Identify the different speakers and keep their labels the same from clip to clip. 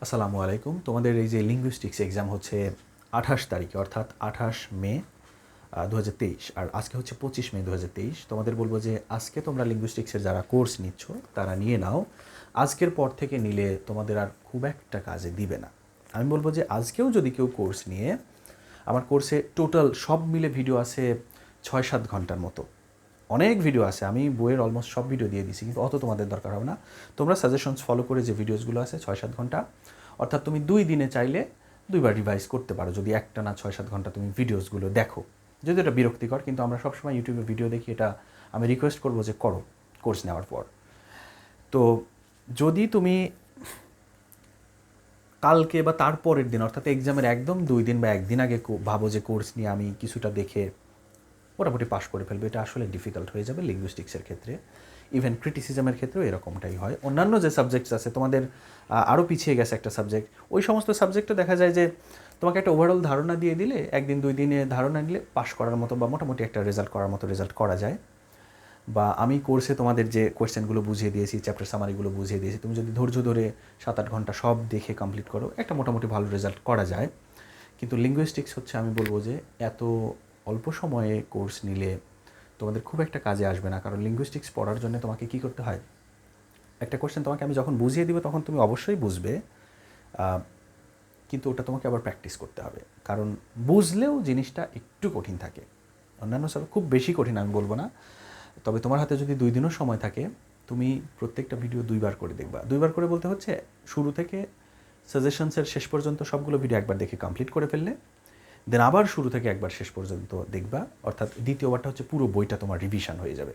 Speaker 1: আসসালামু আলাইকুম। তোমাদের এই যে লিঙ্গুইস্টিক্স এক্সাম হচ্ছে 28 তারিখে, অর্থাৎ 28 মে 2023, আর আজকে হচ্ছে 25 মে 2023। তোমাদের বলবো যে আজকে তোমরা লিঙ্গুইস্টিক্সের যারা কোর্স নিচ্ছ তারা নিয়ে নাও। আজকের পর থেকে নিলে তোমাদের আর খুব একটা কাজে দিবে না। আমি বলবো যে আজকেও যদি কেউ কোর্স নিয়ে, আমার কোর্সে টোটাল সব মিলে ভিডিও আছে 6-7 ঘন্টার মতো। অনেক ভিডিও আছে, আমি বইয়ের অলমোস্ট সব ভিডিও দিয়ে দিয়েছি, কিন্তু অত তোমাদের দরকার হবে না। তোমরা সাজেশনস ফলো করে যে ভিডিওসগুলো আছে 6-7 ঘন্টা, অর্থাৎ তুমি 2 দিনে চাইলে 2বার রিভাইজ করতে পারো যদি একটা না 6-7 ঘন্টা তুমি ভিডিওসগুলো দেখো। যদি এটা বিরক্তিকর, কিন্তু আমরা সবসময় ইউটিউবে ভিডিও দেখি, এটা আমি রিকোয়েস্ট করবো যে করো কোর্স নেওয়ার পর। তো যদি তুমি কালকে বা তারপরের দিন, অর্থাৎ এক্সামের একদম 2 দিন বা 1 দিন আগে ভাবো যে কোর্স নিয়ে আমি কিছুটা দেখে মোটামুটি পাশ করে ফেলবে, এটা আসলে ডিফিকাল্ট হয়ে যাবে লিঙ্গুইস্টিক্সের ক্ষেত্রে। ইভেন ক্রিটিসিজমের ক্ষেত্রেও এরকমটাই হয়। অন্যান্য যে সাবজেক্টস আছে তোমাদের আরও পিছিয়ে গেছে একটা সাবজেক্ট, ওই সমস্ত সাবজেক্টে দেখা যায় যে তোমাকে একটা ওভারঅল ধারণা দিয়ে দিলে, 1-2 দিনে ধারণা নিলে পাশ করার মতো বা মোটামুটি একটা রেজাল্ট করার মতো রেজাল্ট করা যায়। বা আমি কোর্সে তোমাদের যে কোয়েশ্চেনগুলো বুঝিয়ে দিয়েছি, চ্যাপ্টার সামারিগুলো বুঝিয়ে দিয়েছি, তুমি যদি ধৈর্য ধরে 7-8 ঘন্টা সব দেখে কমপ্লিট করো, একটা মোটামুটি ভালো রেজাল্ট করা যায়। কিন্তু লিঙ্গুইস্টিক্স হচ্ছে, আমি বলবো যে এত অল্প সময়ে কোর্স নিলে তোমাদের খুব একটা কাজে আসবে না। কারণ লিঙ্গুইস্টিক্স পড়ার জন্য তোমাকে কী করতে হয়, একটা কোশ্চেন তোমাকে আমি যখন বুঝিয়ে দিব তখন তুমি অবশ্যই বুঝবে, কিন্তু ওটা তোমাকে আবার প্র্যাকটিস করতে হবে। কারণ বুঝলেও জিনিসটা একটু কঠিন থাকে, অন্যান্য সব খুব বেশি কঠিন আমি বলবো না। তবে তোমার হাতে যদি 2 দিনও সময় থাকে, তুমি প্রত্যেকটা ভিডিও 2বার করে দেখবা। 2বার করে বলতে হচ্ছে, শুরু থেকে সাজেশনসের শেষ পর্যন্ত সবগুলো ভিডিও একবার দেখে কমপ্লিট করে ফেললে, দেন আবার শুরু থেকে একবার শেষ পর্যন্ত দেখবা, অর্থাৎ দ্বিতীয়বারটা হচ্ছে পুরো বইটা তোমার রিভিশন হয়ে যাবে।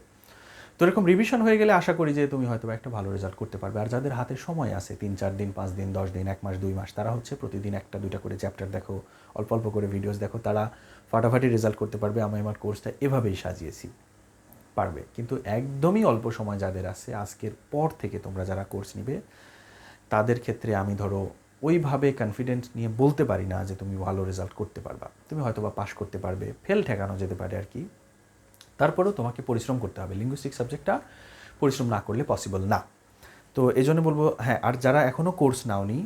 Speaker 1: তো এরকম রিভিশন হয়ে গেলে আশা করি যে তুমি হয়তো একটা ভালো রেজাল্ট করতে পারবে। আর যাদের হাতে সময় আছে 3-4 দিন, 5 দিন, 10 দিন, 1 মাস, 2 মাস, তারা হচ্ছে প্রতিদিন 1-2টা করে চ্যাপ্টার দেখো, অল্প অল্প করে ভিডিওস দেখো, তারা ফাটাফাটি রেজাল্ট করতে পারবে। আমি আমার কোর্সটা এভাবেই সাজিয়েছি, পারবে। কিন্তু একদমই অল্প সময় যাদের আছে, আজকের পর থেকে তোমরা যারা কোর্স নিবে, তাদের ক্ষেত্রে আমি ধরো ওইভাবে কনফিডেন্স নিয়ে বলতে পারি না যে তুমি ভালো রেজাল্ট করতে পারবা। তুমি হয়তো বা পাশ করতে পারবে, ফেল ঠেকানো যেতে পারে আর কি। তারপরেও তোমাকে পরিশ্রম করতে হবে। লিঙ্গুইস্টিক সাবজেক্টটা পরিশ্রম না করলে পসিবল না। তো এই জন্য বলবো, হ্যাঁ, আর যারা এখনও কোর্স নাওনি,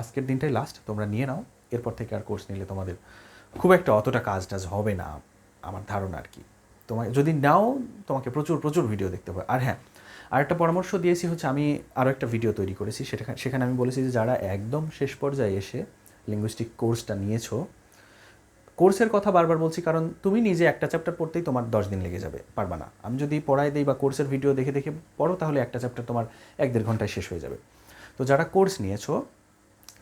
Speaker 1: আজকের দিনটাই লাস্ট, তোমরা নিয়ে নাও। এরপর থেকে আর কোর্স নিলে তোমাদের খুব একটা অতটা কাজ টাজ হবে না, আমার ধারণা আর কি। তোমায় যদি নাও, তোমাকে প্রচুর প্রচুর ভিডিও দেখতে হবে। আর হ্যাঁ, আরেকটা পরামর্শ দিয়েছি হচ্ছে, আমি আরও একটা ভিডিও তৈরি করেছি, সেখানে আমি বলেছি যে যারা একদম শেষ পর্যায়ে এসে লিঙ্গুইস্টিক কোর্সটা নিয়েছো, কোর্সের কথা বারবার বলছি কারণ তুমি নিজে একটা চ্যাপ্টার পড়তেই তোমার 10 দিন লেগে যাবে, পারবা না। আমি যদি পড়াই দিই বা কোর্সের ভিডিও দেখে দেখে পড়ো, তাহলে একটা চ্যাপ্টার তোমার 1-1.5 ঘন্টায় শেষ হয়ে যাবে। তো যারা কোর্স নিয়েছো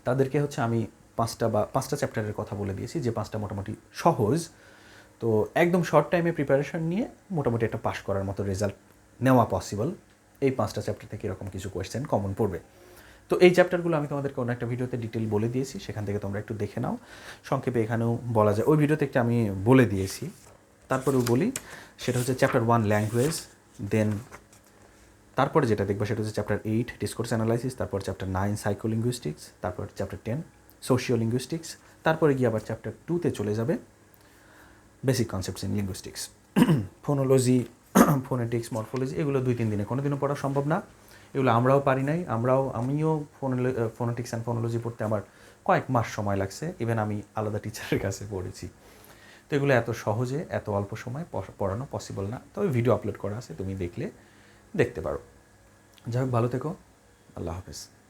Speaker 1: তাদেরকে হচ্ছে আমি 5টা চ্যাপ্টারের কথা বলে দিয়েছি, যে 5টা মোটামুটি সহজ। তো একদম শর্ট টাইমে প্রিপারেশন নিয়ে মোটামুটি একটা পাস করার মতো রেজাল্ট নেওয়া পসিবল। এই 5টা চ্যাপ্টার থেকে এরকম কিছু কোয়েশ্চেন কমন পড়বে। তো এই চ্যাপ্টারগুলো আমি তোমাদেরকে অন্য একটা ভিডিওতে ডিটেল বলে দিয়েছি, সেখান থেকে তোমরা একটু দেখে নাও। সংক্ষেপে এখানেও বলা যায়, ওই ভিডিওতে একটা আমি বলে দিয়েছি, তারপরেও বলি। সেটা হচ্ছে চ্যাপ্টার 1 ল্যাঙ্গুয়েজ, দেন তারপরে যেটা দেখবে সেটা হচ্ছে চ্যাপ্টার 8 ডিসকোর্স অ্যানালাইসিস, তারপর চ্যাপ্টার 9 সাইকোলিঙ্গুইস্টিক্স, তারপর চ্যাপ্টার 10 সোশিও লিঙ্গুইস্টিক্স, তারপরে গিয়ে আবার চ্যাপ্টার 2তে চলে যাবে basic concepts in linguistics, phonology, phonetics, morphology. এগুলো 2-3 দিনে কোনো দিনও পড়া সম্ভব না। এগুলো আমরাও পারি নাই, আমিও ফোনেটিক্স অ্যান্ড ফোনোলজি পড়তে আমার কয়েক মাস সময় লাগছে। ইভেন আমি আলাদা টিচারের কাছে পড়েছি। তো এগুলো এত সহজে এত অল্প সময় পড়ানো পসিবল না। তবে ভিডিও আপলোড করা আছে, তুমি দেখলে দেখতে পারো। যাই হোক, ভালো থেকো, আল্লাহ হাফেজ।